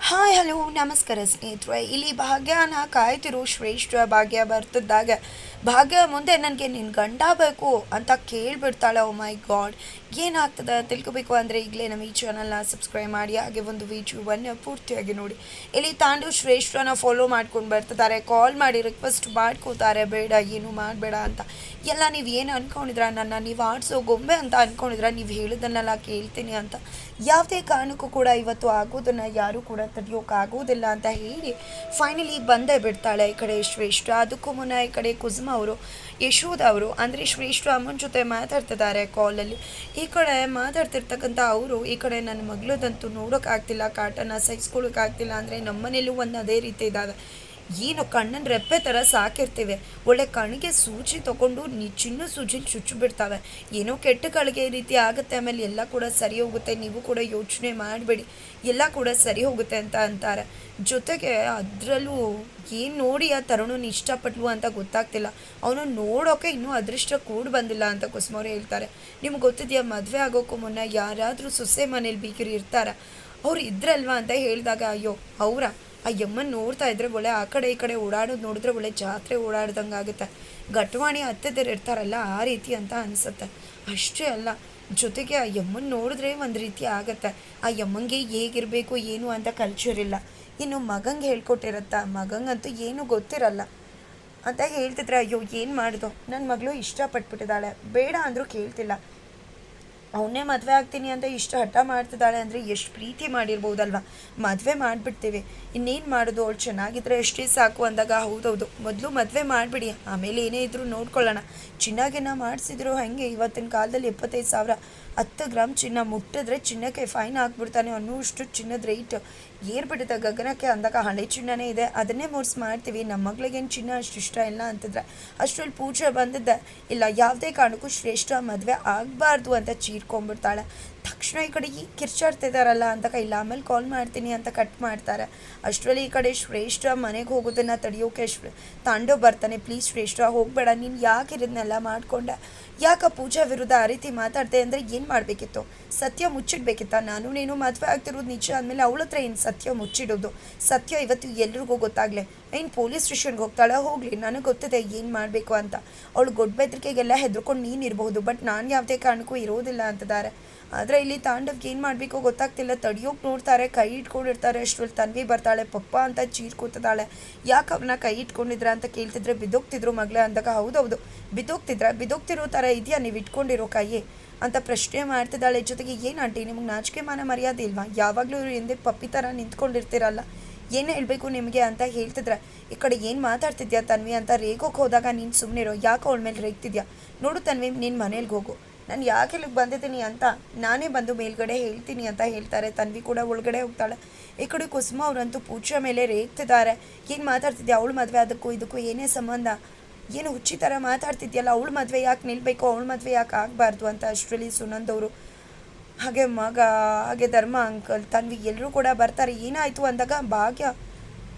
Hi hello ನಮಸ್ಕಾರ ಸ್ನೇಹಿತರೆ. ಇಲ್ಲಿ ಭಾಗ್ಯನ ಕಾಯ್ತಿರೋ ಶ್ರೇಷ್ಠ ಭಾಗ್ಯ ಬರ್ತಿದ್ದಾಗ ಭಾಗ್ಯ ಮುಂದೆ ನನಗೆ ನಿನ್ನ ಗಂಡ ಬೇಕು ಅಂತ ಕೇಳಿಬಿಡ್ತಾಳೆ. ಓ ಮೈ ಗಾಡ್, ಏನಾಗ್ತದೆ ತಿಳ್ಕೊಬೇಕು ಅಂದರೆ ಈಗಲೇ ನಮ್ಮ ಈ ಚಾನಲ್ನ ಸಬ್ಸ್ಕ್ರೈಬ್ ಮಾಡಿ ಹಾಗೆ ಒಂದು ವಿಡಿಯೋವನ್ನು ಪೂರ್ತಿಯಾಗಿ ನೋಡಿ. ಇಲ್ಲಿ ತಾಂಡು ಶ್ರೇಷ್ಠನ ಫಾಲೋ ಮಾಡ್ಕೊಂಡು ಬರ್ತಿದ್ದಾರೆ, ಕಾಲ್ ಮಾಡಿ ರಿಕ್ವೆಸ್ಟ್ ಮಾಡ್ಕೋತಾರೆ, ಬೇಡ ಏನು ಮಾಡಬೇಡ ಅಂತ. ಎಲ್ಲ ನೀವು ಏನು ಅಂದ್ಕೊಂಡಿದ್ರ, ನನ್ನ ನೀವು ಆಡಿಸೋ ಗೊಂಬೆ ಅಂತ ಅಂದ್ಕೊಂಡಿದ್ರ, ನೀವು ಹೇಳಿದ್ದನ್ನೆಲ್ಲ ಕೇಳ್ತೀನಿ ಅಂತ. ಯಾವುದೇ ಕಾರಣಕ್ಕೂ ಕೂಡ ಇವತ್ತು ಆಗೋದನ್ನು ಯಾರೂ ಕೂಡ ತಡೆಯೋಕ್ಕಾಗೋದಿಲ್ಲ ಅಂತ ಹೇಳಿ ಫೈನಲಿ ಬಂದೇ ಬಿಡ್ತಾಳೆ ಈ ಕಡೆ ಶ್ರೇಷ್ಠ. ಅದಕ್ಕೂ ಮುನ್ನ ಈ ಕಡೆ ಕುಸುಮ ಅವರು ಯಶೋಧ ಅವರು ಅಂದರೆ ಶ್ರೇಷ್ಠ ಅಮ್ಮನ ಜೊತೆ ಮಾತಾಡ್ತಿದ್ದಾರೆ ಕಾಲಲ್ಲಿ. ಈ ಕಡೆ ಮಾತಾಡ್ತಿರ್ತಕ್ಕಂಥ ಅವರು ಈ ಕಡೆ ನನ್ನ ಮಗಳದಂತೂ ನೋಡೋಕ್ಕಾಗ್ತಿಲ್ಲ, ಕಾಟನ ಸಹಿಸ್ಕೊಳ್ಳೋಕ್ಕಾಗ್ತಿಲ್ಲ, ಅಂದರೆ ನಮ್ಮನೇಲೂ ಒಂದು ಅದೇ ರೀತಿ ಇದ್ದಾವೆ. ಏನು ಕಣ್ಣನ ರೆಪ್ಪೆ ಥರ ಸಾಕಿರ್ತೀವಿ, ಒಳ್ಳೆ ಕಣ್ಣಿಗೆ ಸೂಜಿ ತೊಗೊಂಡು ಚಿನ್ನ ಸೂಜಿಲಿ ಚುಚ್ಚು ಬಿಡ್ತಾವೆ. ಏನೋ ಕೆಟ್ಟ ಕಳಿಗೆ ರೀತಿ ಆಗುತ್ತೆ, ಆಮೇಲೆ ಎಲ್ಲ ಕೂಡ ಸರಿ ಹೋಗುತ್ತೆ, ನೀವು ಕೂಡ ಯೋಚನೆ ಮಾಡಬೇಡಿ, ಎಲ್ಲ ಕೂಡ ಸರಿ ಹೋಗುತ್ತೆ ಅಂತ ಅಂತಾರೆ. ಜೊತೆಗೆ ಅದರಲ್ಲೂ ಏನು ನೋಡಿ ಆ ತರುಣನ ಇಷ್ಟಪಟ್ಲು ಅಂತ ಗೊತ್ತಾಗ್ತಿಲ್ಲ, ಅವನು ನೋಡೋಕೆ ಇನ್ನೂ ಅದೃಷ್ಟ ಕೂಡಿ ಬಂದಿಲ್ಲ ಅಂತ ಕುಸುಮವ್ರು ಹೇಳ್ತಾರೆ. ನಿಮ್ಗೆ ಗೊತ್ತಿದೆಯಾ, ಮದುವೆ ಆಗೋಕ್ಕೂ ಮುನ್ನ ಯಾರಾದರೂ ಸೊಸೆ ಮನೇಲಿ ಬೀಗರು ಇರ್ತಾರ, ಅವ್ರು ಇದ್ರಲ್ವಾ ಅಂತ ಹೇಳಿದಾಗ ಅಯ್ಯೋ ಅವರ ಆ ಯಮ್ಮನ ನೋಡ್ತಾ ಇದ್ರೆ ಒಳ್ಳೆ ಆ ಕಡೆ ಈ ಕಡೆ ಓಡಾಡೋದು ನೋಡಿದ್ರೆ ಒಳ್ಳೆ ಜಾತ್ರೆ ಓಡಾಡ್ದಂಗೆ ಆಗುತ್ತೆ. ಗಟ್ವಾಣಿ ಹತ್ತದಿರು ಇರ್ತಾರಲ್ಲ ಆ ರೀತಿ ಅಂತ ಅನಿಸುತ್ತೆ. ಅಷ್ಟೇ ಅಲ್ಲ, ಜೊತೆಗೆ ಆ ಯಮ್ಮನ ನೋಡಿದ್ರೆ ಒಂದು ರೀತಿ ಆಗುತ್ತೆ. ಆ ಯಮ್ಮಂಗೆ ಹೇಗಿರಬೇಕು ಏನು ಅಂತ ಕಲ್ಚರ್ ಇಲ್ಲ. ಇನ್ನು ಮಗಂಗೆ ಹೇಳ್ಕೊಟ್ಟಿರತ್ತಾ, ಮಗಂಗಂತೂ ಏನೂ ಗೊತ್ತಿರಲ್ಲ ಅಂತ ಹೇಳ್ತಿದ್ರೆ ಅಯ್ಯೋ ಏನು ಮಾಡ್ದು, ನನ್ನ ಮಗಳು ಇಷ್ಟಪಟ್ಬಿಟ್ಟಿದ್ದಾಳೆ, ಬೇಡ ಅಂದರೂ ಕೇಳ್ತಿಲ್ಲ, ಅವನ್ನೇ ಮದುವೆ ಆಗ್ತೀನಿ ಅಂತ ಇಷ್ಟು ಹಠ ಮಾಡ್ತಿದ್ದಾಳೆ ಅಂದರೆ ಎಷ್ಟು ಪ್ರೀತಿ ಮಾಡಿರ್ಬೋದಲ್ವ, ಮದುವೆ ಮಾಡಿಬಿಡ್ತೀವಿ, ಇನ್ನೇನು ಮಾಡೋದು, ಅವಳು ಚೆನ್ನಾಗಿದ್ರೆ ಎಷ್ಟೇ ಸಾಕು ಅಂದಾಗ ಹೌದೌದು ಮೊದಲು ಮದುವೆ ಮಾಡಿಬಿಡಿ, ಆಮೇಲೆ ಏನೇ ಇದ್ರೂ ನೋಡ್ಕೊಳ್ಳೋಣ. ಚಿನ್ನಗಿನ್ನ ಮಾಡಿಸಿದ್ರು ಹಾಗೆ ಇವತ್ತಿನ ಕಾಲದಲ್ಲಿ 75,000 10 ಗ್ರಾಮ್ ಚಿನ್ನ ಮುಟ್ಟಿದ್ರೆ ಚಿನ್ನಕ್ಕೆ ಫೈನ್ ಹಾಕ್ಬಿಡ್ತಾನೆ ಅನ್ನೋಷ್ಟು ಚಿನ್ನದ ರೇಟ್ ಏರ್ಬಿಡುತ್ತೆ ಗಗನಕ್ಕೆ. ಅಂದಾಗ ಹಳೆ ಚಿನ್ನನೇ ಇದೆ, ಅದನ್ನೇ ಮುರ್ಸ್ ಮಾಡ್ತೀವಿ, ನಮ್ಮ ಮಗಳಿಗೇನು ಚಿನ್ನ ಅಷ್ಟು ಇಷ್ಟ ಇಲ್ಲ ಅಂತಿದ್ರೆ ಅಷ್ಟರಲ್ಲಿ ಪೂಜೆ ಬಂದಿದ್ದೆ ಇಲ್ಲ, ಯಾವುದೇ ಕಾರಣಕ್ಕೂ ಶ್ರೇಷ್ಠ ಮದುವೆ ಆಗಬಾರ್ದು ಅಂತ ಚೀರ್ಕೊಂಡ್ಬಿಡ್ತಾಳೆ. ತಕ್ಷಣ ಈ ಕಡೆ ಕಿರ್ಚಾಡ್ತಿದ್ದಾರಲ್ಲ ಅಂತ ಇಲ್ಲ, ಆಮೇಲೆ ಕಾಲ್ ಮಾಡ್ತೀನಿ ಅಂತ ಕಟ್ ಮಾಡ್ತಾರೆ. ಅಷ್ಟರಲ್ಲಿ ಈ ಕಡೆ ಶ್ರೇಷ್ಠ ಮನೆಗೆ ಹೋಗೋದನ್ನು ತಡೆಯೋಕೆ ತಾಂಡವ್ ಬರ್ತಾನೆ. ಪ್ಲೀಸ್ ಶ್ರೇಷ್ಠ ಹೋಗಬೇಡ, ನೀನು ಯಾಕೆ ಇದನ್ನೆಲ್ಲ ಮಾಡಿಕೊಂಡೆ, ಯಾಕೆ ಪೂಜಾ ವಿರುದ್ಧ ಆ ರೀತಿ ಮಾತಾಡ್ದೆ ಅಂದರೆ ಏನು ಮಾಡಬೇಕಿತ್ತು, ಸತ್ಯ ಮುಚ್ಚಿಡ್ಬೇಕಿತ್ತ, ನಾನು ನೀನು ಮದುವೆ ಆಗ್ತಿರೋದು ನಿಜ ಅಂದಮೇಲೆ ಅವಳ ಹತ್ರ ಏನು ಸತ್ಯ ಮುಚ್ಚಿಡೋದು, ಸತ್ಯ ಇವತ್ತು ಎಲ್ರಿಗೂ ಗೊತ್ತಾಗಲಿ, ಏನು ಪೊಲೀಸ್ ಸ್ಟೇಷನ್ಗೆ ಹೋಗ್ತಾಳೆ, ಹೋಗಲಿ, ನನಗೆ ಗೊತ್ತಿದೆ ಏನು ಮಾಡಬೇಕು ಅಂತ. ಅವಳು ಗೊಡ್ಬೆದ್ರಿಕೆಗೆಲ್ಲ ಹೆದರ್ಕೊಂಡು ನೀನು ಇರಬಹುದು, ಬಟ್ ನಾನು ಯಾವುದೇ ಕಾರಣಕ್ಕೂ ಇರೋದಿಲ್ಲ ಅಂತಿದ್ದಾರೆ. ಆದರೆ ಇಲ್ಲಿ ತಾಂಡವ್ಗೆ ಏನು ಮಾಡಬೇಕು ಗೊತ್ತಾಗ್ತಿಲ್ಲ, ತಡಿಯೋಕೆ ನೋಡ್ತಾರೆ, ಕೈ ಇಟ್ಕೊಂಡಿರ್ತಾರೆ. ಅಷ್ಟರಲ್ಲಿ ತನ್ವಿ ಬರ್ತಾಳೆ, ಪಪ್ಪ ಅಂತ ಚೀರ್ಕೊತಿದ್ದಾಳೆ. ಯಾಕೆ ಅವನ್ನ ಕೈ ಇಟ್ಕೊಂಡಿದ್ರ ಅಂತ ಕೇಳ್ತಿದ್ರೆ ಬಿದ್ದೋಗ್ತಿದ್ರು ಮಗಳೇ ಅಂದಾಗ ಹೌದೌದು ಬಿದ್ದೋಗ್ತಿರೋ ಥರ ಇದೆಯಾ ನೀವು ಇಟ್ಕೊಂಡಿರೋ ಕೈ ಅಂತ ಪ್ರಶ್ನೆ ಮಾಡ್ತಿದ್ದಾಳೆ. ಜೊತೆಗೆ ಏನು ಆಂಟಿ ನಿಮಗೆ ನಾಚಿಕೆ ಮಾನ ಮರ್ಯಾದೆ ಇಲ್ವಾ, ಯಾವಾಗಲೂ ಇವ್ರು ಹಿಂದೆ ಪಪ್ಪಿ ಥರ ನಿಂತ್ಕೊಂಡಿರ್ತೀರಲ್ಲ, ಏನು ಹೇಳಬೇಕು ನಿಮಗೆ ಅಂತ ಹೇಳ್ತಿದ್ರೆ ಈ ಕಡೆ ಏನು ಮಾತಾಡ್ತಿದ್ಯಾ ತನ್ವಿ ಅಂತ ರೇಗೋಕೆ ಹೋದಾಗ ನೀನು ಸುಮ್ಮನಿರೋ, ಯಾಕೆ ಅವಳ ಮೇಲೆ ರೇಗ್ತಿದ್ಯಾ, ನೋಡು ತನ್ವಿ ನೀನು ಮನೇಲಿ ಹೋಗು, ನಾನು ಯಾಕೆ ಇಲ್ಲಿಗೆ ಬಂದಿದ್ದೀನಿ ಅಂತ ನಾನೇ ಬಂದು ಮೇಲ್ಗಡೆ ಹೇಳ್ತೀನಿ ಅಂತ ಹೇಳ್ತಾರೆ. ತನ್ವಿ ಕೂಡ ಒಳಗಡೆ ಹೋಗ್ತಾಳೆ. ಈ ಕಡೆ ಕುಸುಮ ಅವರಂತೂ ಪೂಜೆ ಮೇಲೆ ರೇಗ್ತಿದ್ದಾರೆ. ಏನು ಮಾತಾಡ್ತಿದ್ಯಾ, ಅವಳು ಮದುವೆ ಅದಕ್ಕೂ ಇದಕ್ಕೂ ಏನೇ ಸಂಬಂಧ, ಏನು ಹುಚ್ಚಿ ಥರ ಮಾತಾಡ್ತಿದ್ಯಲ್ಲ, ಅವಳು ಮದುವೆ ಯಾಕೆ ನಿಲ್ಲಬೇಕು, ಅವಳ ಮದುವೆ ಯಾಕೆ ಆಗಬಾರ್ದು ಅಂತ. ಅಷ್ಟರಲ್ಲಿ ಸುನಂದವರು ಹಾಗೆ ಮಗ ಹಾಗೆ ಧರ್ಮ ಅಂಕಲ್ ತನ್ವಿ ಎಲ್ಲರೂ ಕೂಡ ಬರ್ತಾರೆ. ಏನಾಯಿತು ಅಂದಾಗ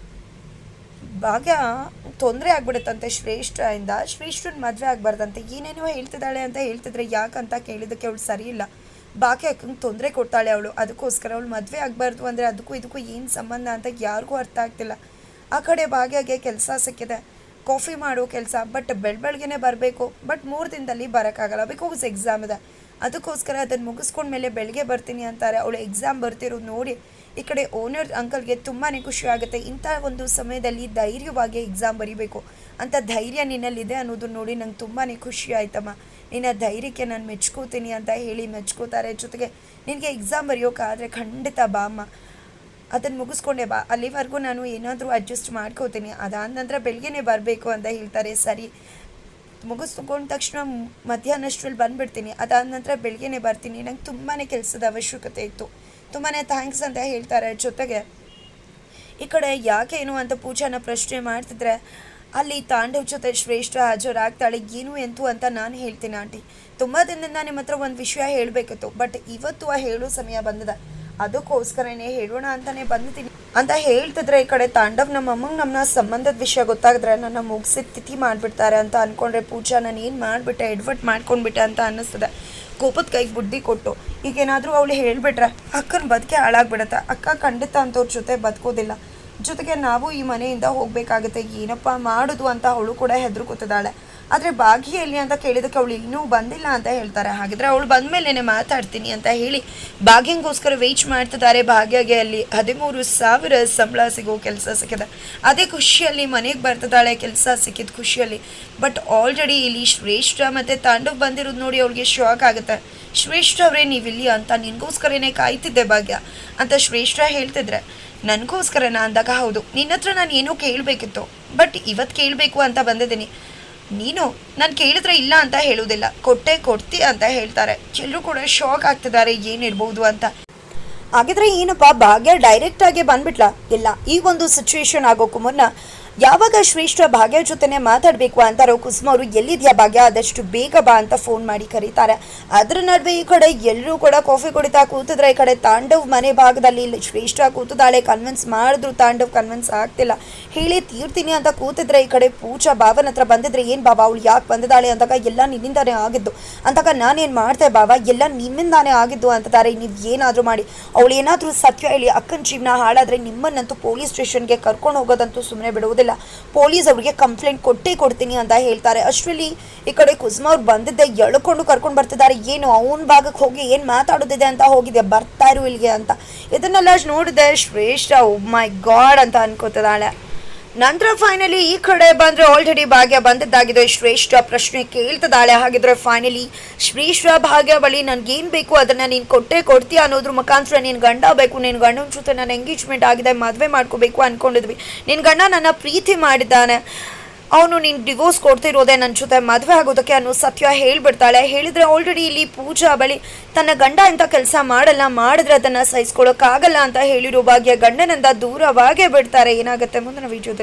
ಭಾಗ್ಯ ತೊಂದರೆ ಆಗ್ಬಿಡುತ್ತಂತೆ ಶ್ರೇಷ್ಠದಿಂದ, ಶ್ರೇಷ್ಠನ ಮದುವೆ ಆಗಬಾರ್ದಂತೆ, ಏನೇನೋ ಹೇಳ್ತಿದ್ದಾಳೆ ಅಂತ ಹೇಳ್ತಿದ್ರೆ ಯಾಕಂತ ಕೇಳಿದ್ದಕ್ಕೆ ಅವಳು ಸರಿ ಇಲ್ಲ, ಭಾಗ್ಯಕ್ಕೆ ತೊಂದರೆ ಕೊಡ್ತಾಳೆ ಅವಳು, ಅದಕ್ಕೋಸ್ಕರ ಅವಳು ಮದುವೆ ಆಗಬಾರ್ದು ಅಂದರೆ ಅದಕ್ಕೂ ಇದಕ್ಕೂ ಏನು ಸಂಬಂಧ ಅಂತ ಯಾರಿಗೂ ಅರ್ಥ ಆಗ್ತಿಲ್ಲ. ಆ ಕಡೆ ಭಾಗ್ಯಗೆ ಕೆಲಸ ಸಿಕ್ಕಿದೆ, ಕಾಫಿ ಮಾಡೋ ಕೆಲಸ, ಬಟ್ ಬೆಳಗ್ಗೆನೇ ಬರಬೇಕು, ಬಟ್ 3 ದಿನದಲ್ಲಿ ಬರೋಕ್ಕಾಗಲ್ಲ, ಬಿಕಾಸ್ ಎಕ್ಸಾಮ್ ಇದೆ, ಅದಕ್ಕೋಸ್ಕರ ಅದನ್ನು ಮುಗಿಸ್ಕೊಂಡ್ಮೇಲೆ ಬೆಳಗ್ಗೆ ಬರ್ತೀನಿ ಅಂತಾರೆ. ಅವಳು ಎಕ್ಸಾಮ್ ಬರ್ತಿರೋದು ನೋಡಿ ಈ ಕಡೆ ಓನರ್ ಅಂಕಲ್ಗೆ ತುಂಬಾ ಖುಷಿ ಆಗುತ್ತೆ. ಇಂಥ ಒಂದು ಸಮಯದಲ್ಲಿ ಧೈರ್ಯವಾಗಿ ಎಕ್ಸಾಮ್ ಬರೀಬೇಕು ಅಂತ ಧೈರ್ಯ ನಿನ್ನಲ್ಲಿದೆ ಅನ್ನೋದು ನೋಡಿ ನಂಗೆ ತುಂಬಾ ಖುಷಿ ಆಯ್ತಮ್ಮ, ನಿನ್ನ ಧೈರ್ಯಕ್ಕೆ ನಾನು ಮೆಚ್ಕೋತೀನಿ ಅಂತ ಹೇಳಿ ಮೆಚ್ಕೋತಾರೆ. ಜೊತೆಗೆ ನಿನಗೆ ಎಕ್ಸಾಮ್ ಬರೆಯೋಕ್ಕಾದರೆ ಖಂಡಿತ ಬಾ ಅಮ್ಮ, ಅದನ್ನು ಮುಗಿಸ್ಕೊಂಡೆ ಬಾ, ಅಲ್ಲಿವರೆಗೂ ನಾನು ಏನಾದರೂ ಅಡ್ಜಸ್ಟ್ ಮಾಡ್ಕೋತೀನಿ, ಅದಾದ ನಂತರ ಬೆಳಗ್ಗೆನೇ ಬರಬೇಕು ಅಂತ ಹೇಳ್ತಾರೆ. ಸರಿ ಮುಗಿಸ್ಕೊಂಡ ತಕ್ಷಣ ಮಧ್ಯಾಹ್ನಷ್ಟರಲ್ಲಿ ಬಂದುಬಿಡ್ತೀನಿ, ಅದಾದ ನಂತರ ಬೆಳಗ್ಗೆನೇ ಬರ್ತೀನಿ, ನಂಗೆ ತುಂಬಾ ಕೆಲಸದ ಅವಶ್ಯಕತೆ ಇತ್ತು, ತುಂಬಾ ಥ್ಯಾಂಕ್ಸ್ ಅಂತ ಹೇಳ್ತಾರೆ. ಜೊತೆಗೆ ಈ ಕಡೆ ಯಾಕೇನು ಅಂತ ಪೂಜಾನ ಪ್ರಶ್ನೆ ಮಾಡ್ತಿದ್ರೆ ಅಲ್ಲಿ ತಾಂಡವ್ ಜೊತೆ ಶ್ರೇಷ್ಠ ಹಾಜರಾಗ್ತಾಳೆ. ಏನು ಎಂತು ಅಂತ ನಾನು ಹೇಳ್ತೀನಿ ಆಂಟಿ, ತುಂಬ ದಿನದಿಂದ ನಿಮ್ಮ ಹತ್ರ ಒಂದು ವಿಷಯ ಹೇಳಬೇಕಿತ್ತು, ಬಟ್ ಇವತ್ತು ಹೇಳೋ ಸಮಯ ಬಂದಿದೆ, ಅದಕ್ಕೋಸ್ಕರನೇ ಹೇಳೋಣ ಅಂತಲೇ ಬಂದಿದ್ದೀನಿ ಅಂತ ಹೇಳ್ತಿದ್ರೆ ಈ ಕಡೆ ತಾಂಡವ್ ನಮ್ಮಮ್ಮಂಗೆ ನಮ್ಮ ಸಂಬಂಧದ ವಿಷಯ ಗೊತ್ತಾಗಿದ್ರೆ ನನ್ನ ಮುಗಿಸಿ ತಿಥಿ ಮಾಡಿಬಿಡ್ತಾರೆ ಅಂತ ಅಂದ್ಕೊಂಡ್ರೆ ಪೂಜಾ ನಾನು ಏನು ಮಾಡಿಬಿಟ್ಟೆ ಎಡ್ವರ್ಟ್ ಮಾಡ್ಕೊಂಡ್ಬಿಟ್ಟೆ ಅಂತ ಅನ್ನಿಸ್ತದೆ. ಕೋಪದ ಕೈಗೆ ಬುದ್ಧಿ ಕೊಟ್ಟು ಈಗೇನಾದರೂ ಅವಳು ಹೇಳಿಬಿಟ್ರೆ ಅಕ್ಕನ ಬದುಕೆ ಹಾಳಾಗ್ಬಿಡತ್ತೆ. ಅಕ್ಕ ಖಂಡಿತ ಅಂಥವ್ರ ಜೊತೆ ಬದುಕೋದಿಲ್ಲ. ಜೊತೆಗೆ ನಾವು ಈ ಮನೆಯಿಂದ ಹೋಗಬೇಕಾಗುತ್ತೆ, ಏನಪ್ಪ ಮಾಡೋದು ಅಂತ ಅವಳು ಕೂಡ ಹೆದರ್ಕೊತಿದ್ದಾಳೆ. ಆದರೆ ಭಾಗ್ಯಲ್ಲಿ ಅಂತ ಕೇಳಿದಕ್ಕೆ ಅವಳು ಇನ್ನೂ ಬಂದಿಲ್ಲ ಅಂತ ಹೇಳ್ತಾರೆ. ಹಾಗಿದ್ರೆ ಅವಳು ಬಂದಮೇಲೆ ಮಾತಾಡ್ತೀನಿ ಅಂತ ಹೇಳಿ ಭಾಗ್ಯಂಗೋಸ್ಕರ ವೇಟ್ ಮಾಡ್ತಿದ್ದಾರೆ. ಭಾಗ್ಯಗೆ ಅಲ್ಲಿ 13,000 ಸಂಬಳ ಸಿಗೋ ಕೆಲಸ ಸಿಕ್ಕಿದೆ. ಅದೇ ಖುಷಿಯಲ್ಲಿ ಮನೆಗೆ ಬರ್ತಿದ್ದಾಳೆ, ಕೆಲಸ ಸಿಕ್ಕಿದ ಖುಷಿಯಲ್ಲಿ. ಬಟ್ ಆಲ್ರೆಡಿ ಇಲ್ಲಿ ಶ್ರೇಷ್ಠ ಮತ್ತು ತಾಂಡವ್ ಬಂದಿರೋದು ನೋಡಿ ಅವಳಿಗೆ ಶಾಕ್ ಆಗುತ್ತೆ. ಶ್ರೇಷ್ಠ ಅವರೇ ನೀವಿಲ್ಲಿ ಅಂತ, ನಿನಗೋಸ್ಕರನೇ ಕಾಯ್ತಿದ್ದೆ ಭಾಗ್ಯ ಅಂತ ಶ್ರೇಷ್ಠ ಹೇಳ್ತಿದ್ರೆ, ನನಗೋಸ್ಕರನ ಅಂದಾಗ ಹೌದು, ನಿನ್ನ ಹತ್ರ ನಾನು ಏನೋ ಕೇಳಬೇಕಿತ್ತು, ಬಟ್ ಇವತ್ತು ಕೇಳಬೇಕು ಅಂತ ಬಂದಿದ್ದೀನಿ. ನೀನು ನಾನು ಕೇಳಿದ್ರೆ ಇಲ್ಲ ಅಂತ ಹೇಳೋದಿಲ್ಲ, ಕೊಡ್ತೀಯ ಅಂತ ಹೇಳ್ತಾರೆ. ಎಲ್ಲರೂ ಕೂಡ ಶಾಕ್ ಆಗ್ತಿದ್ದಾರೆ ಏನಿರ್ಬೋದು ಅಂತ. ಹಾಗಿದ್ರೆ ಏನಪ್ಪ ಭಾಗ್ಯ ಡೈರೆಕ್ಟ್ ಆಗಿ ಬಂದ್ಬಿಟ್ಲ? ಇಲ್ಲ, ಈ ಒಂದು ಸಿಚುವೇಶನ್ ಆಗೋಕ್ಕೂ ಮುನ್ನ ಯಾವಾಗ ಶ್ರೇಷ್ಠ ಭಾಗ್ಯ ಜೊತೆನೆ ಮಾತಾಡಬೇಕು ಅಂತಾರೋ ಕುಸುಮ ಅವರು ಎಲ್ಲಿದೆಯಾ ಭಾಗ್ಯ, ಆದಷ್ಟು ಬೇಗ ಬಾ ಅಂತ ಫೋನ್ ಮಾಡಿ ಕರೀತಾರೆ. ಅದರ ನಡುವೆ ಈ ಕಡೆ ಎಲ್ಲರೂ ಕೂಡ ಕಾಫಿ ಕುಡಿತಾ ಕೂತಿದ್ರೆ, ಈ ಕಡೆ ತಾಂಡವ್ ಮನೆ ಭಾಗದಲ್ಲಿ ಇಲ್ಲಿ ಶ್ರೇಷ್ಠ ಕೂತಿದ್ದಾಳೆ. ಕನ್ವಿನ್ಸ್ ಮಾಡಿದ್ರು, ತಾಂಡವ್ ಕನ್ವಿನ್ಸ್ ಆಗ್ತಿಲ್ಲ. ಹೇಳಿ ತೀರ್ತೀನಿ ಅಂತ ಕೂತಿದ್ರೆ ಈ ಕಡೆ ಪೂಜಾ ಬಾವನ ಹತ್ರ ಬಂದಿದ್ರೆ, ಏನು ಬಾಬಾ ಅವಳು ಯಾಕೆ ಬಂದಿದ್ದಾಳೆ ಅಂದಾಗ, ಎಲ್ಲ ನಿನ್ನಿಂದಾನೇ ಆಗಿದ್ದು ಅಂತಾಗ ನಾನೇನು ಮಾಡ್ತೆ ಬಾಬಾ, ಎಲ್ಲ ನಿಮ್ಮಿಂದಾನೇ ಆಗಿದ್ದು ಅಂತಾರೆ. ನೀವು ಏನಾದರೂ ಮಾಡಿ ಅವಳು ಏನಾದರೂ ಸತ್ಯ ಹೇಳಿ ಅಕ್ಕನ ಜೀವನ ಹಾಳಾದರೆ ನಿಮ್ಮನ್ನಂತೂ ಪೊಲೀಸ್ ಸ್ಟೇಷನ್ಗೆ ಕರ್ಕೊಂಡು ಹೋಗೋದಂತೂ ಸುಮ್ಮನೆ ಬಿಡುವುದಿಲ್ಲ, ಪೊಲೀಸ್ ಅವರಿಗೆ ಕಂಪ್ಲೇಂಟ್ ಕೊಡ್ತೀನಿ ಅಂತ ಹೇಳ್ತಾರೆ. ಅಷ್ಟರಲ್ಲಿ ಈ ಕಡೆ ಕುಸುಮ ಅವ್ರು ಬಂದಿದ್ದೆ ಎಳ್ಕೊಂಡು ಕರ್ಕೊಂಡು ಬರ್ತಿದ್ದಾರೆ. ಏನು ಅವನ ಭಾಗಕ್ಕೆ ಹೋಗಿ ಏನು ಮಾತಾಡೋದಿದೆ ಅಂತ ಹೋಗಿದೆ, ಬರ್ತಾ ಇರು ಇಲ್ಲಿಗೆ ಅಂತ. ಇದನ್ನೆಲ್ಲ ನೋಡಿದೆ ಶ್ರೇಷ್ಠ, ಓ ಮೈ ಗಾಡ್ ಅಂತ ಅನ್ಕೋತಿದ್ದಾಳೆ. ನಂತರ ಫೈನಲಿ ಈ ಕಡೆ ಬಂದರೆ ಆಲ್ರೆಡಿ ಭಾಗ್ಯ ಬಂದಿದ್ದಾಗಿದೆ. ಶ್ರೇಷ್ಠ ಪ್ರಶ್ನೆ ಕೇಳ್ತಿದ್ದಾಳೆ. ಹಾಗಿದ್ರೆ ಫೈನಲಿ ಶ್ರೇಷ್ಠ ಭಾಗ್ಯ ಬಳಿ ನನಗೇನು ಬೇಕು ಅದನ್ನು ನೀನು ಕೊಡ್ತೀಯ ಅನ್ನೋದ್ರ ಮುಖಾಂತರ ನಿನ್ನ ಗಂಡ ಬೇಕು, ನಿನ್ನ ಗಂಡನ ಜೊತೆ ನನ್ನ ಎಂಗೇಜ್ಮೆಂಟ್ ಆಗಿದೆ, ಮದುವೆ ಮಾಡ್ಕೋಬೇಕು ಅಂದ್ಕೊಂಡಿದ್ವಿ, ನಿನ್ನ ಗಂಡ ನನ್ನ ಪ್ರೀತಿ ಮಾಡಿದ್ದಾನೆ, ಅವನು ನೀನು ಡಿವೋರ್ಸ್ ಕೊಡ್ತಿರೋದೆ ನನ್ನ ಜೊತೆ ಮದುವೆ ಆಗೋದಕ್ಕೆ ಅನ್ನೋ ಸತ್ಯ ಹೇಳ್ಬಿಡ್ತಾಳೆ. ಹೇಳಿದರೆ ಆಲ್ರೆಡಿ ಇಲ್ಲಿ ಪೂಜಾ ಬಳಿ ತನ್ನ ಗಂಡ ಇಂಥ ಕೆಲಸ ಮಾಡಿದ್ರೆ ಅದನ್ನು ಸಹಿಸ್ಕೊಳ್ಳೋಕ್ಕಾಗಲ್ಲ ಅಂತ ಹೇಳಿರೋ ಭಾಗ್ಯ ಗಂಡನಿಂದ ದೂರವಾಗೇ ಬಿಡ್ತಾರೆ. ಏನಾಗುತ್ತೆ ಮುಂದಿನ ವಿಡಿಯೋದಲ್ಲಿ